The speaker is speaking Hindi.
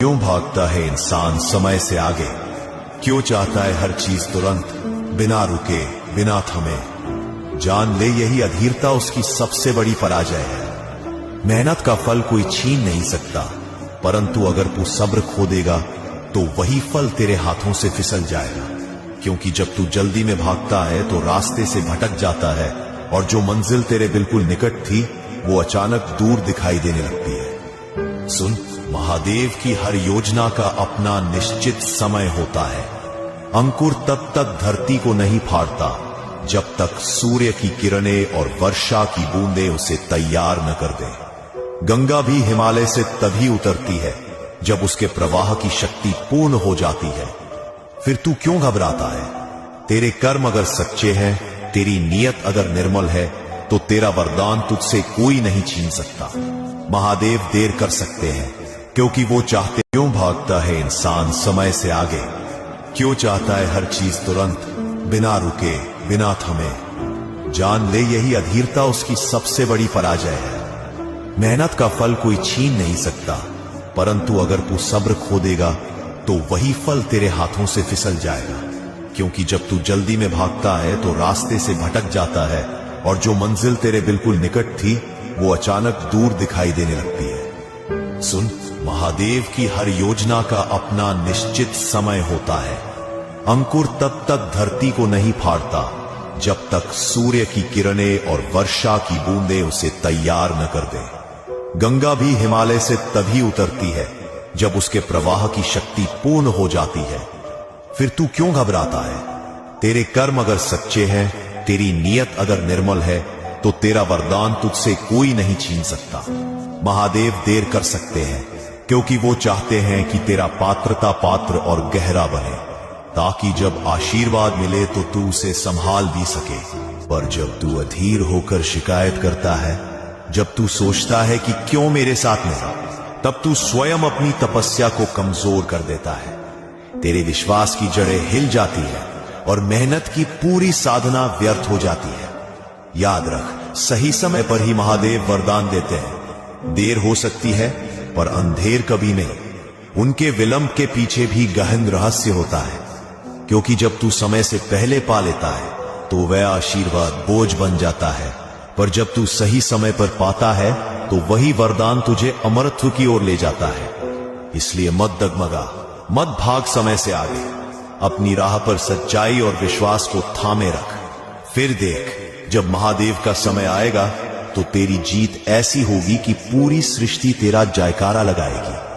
क्यों भागता है इंसान समय से आगे? क्यों चाहता है हर चीज तुरंत, बिना रुके, बिना थमे? जान ले, यही अधीरता उसकी सबसे बड़ी पराजय है। मेहनत का फल कोई छीन नहीं सकता, परंतु अगर तू सब्र खो देगा तो वही फल तेरे हाथों से फिसल जाएगा। क्योंकि जब तू जल्दी में भागता है तो रास्ते से भटक जाता है, और जो मंजिल तेरे बिल्कुल निकट थी वो अचानक दूर दिखाई देने लगती है। सुन, महादेव की हर योजना का अपना निश्चित समय होता है। अंकुर तब तक धरती को नहीं फाड़ता जब तक सूर्य की किरणें और वर्षा की बूंदें उसे तैयार न कर दे। गंगा भी हिमालय से तभी उतरती है जब उसके प्रवाह की शक्ति पूर्ण हो जाती है। फिर तू क्यों घबराता है? तेरे कर्म अगर सच्चे हैं, तेरी नीयत अगर निर्मल है, तो तेरा वरदान तुझसे कोई नहीं छीन सकता। महादेव देर कर सकते हैं क्योंकि वो चाहते। क्यों भागता है इंसान समय से आगे? क्यों चाहता है हर चीज तुरंत, बिना रुके, बिना थमे? जान ले, यही अधीरता उसकी सबसे बड़ी पराजय है। मेहनत का फल कोई छीन नहीं सकता, परंतु अगर तू सब्र खो देगा तो वही फल तेरे हाथों से फिसल जाएगा। क्योंकि जब तू जल्दी में भागता है तो रास्ते से भटक जाता है, और जो मंजिल तेरे बिल्कुल निकट थी वो अचानक दूर दिखाई देने लगती है। सुन, महादेव की हर योजना का अपना निश्चित समय होता है। अंकुर तब तक धरती को नहीं फाड़ता जब तक सूर्य की किरणें और वर्षा की बूंदें उसे तैयार न कर दे। गंगा भी हिमालय से तभी उतरती है जब उसके प्रवाह की शक्ति पूर्ण हो जाती है। फिर तू क्यों घबराता है? तेरे कर्म अगर सच्चे हैं, तेरी नीयत अगर निर्मल है, तो तेरा वरदान तुझसे कोई नहीं छीन सकता। महादेव देर कर सकते हैं क्योंकि वो चाहते हैं कि तेरा पात्रता पात्र और गहरा बने, ताकि जब आशीर्वाद मिले तो तू उसे संभाल भी सके। पर जब तू अधीर होकर शिकायत करता है, जब तू सोचता है कि क्यों मेरे साथ नहीं, तब तू स्वयं अपनी तपस्या को कमजोर कर देता है। तेरे विश्वास की जड़ें हिल जाती है और मेहनत की पूरी साधना व्यर्थ हो जाती है। याद रख, सही समय पर ही महादेव वरदान देते हैं। देर हो सकती है पर अंधेर कभी नहीं। उनके विलंब के पीछे भी गहन रहस्य होता है, क्योंकि जब तू समय से पहले पा लेता है तो वह आशीर्वाद बोझ बन जाता है, पर जब तू सही समय पर पाता है तो वही वरदान तुझे अमरत्व की ओर ले जाता है। इसलिए मत डगमगा, मत भाग समय से आगे। अपनी राह पर सच्चाई और विश्वास को थामे रख। फिर देख, जब महादेव का समय आएगा तो तेरी जीत ऐसी होगी कि पूरी सृष्टि तेरा जयकारा लगाएगी।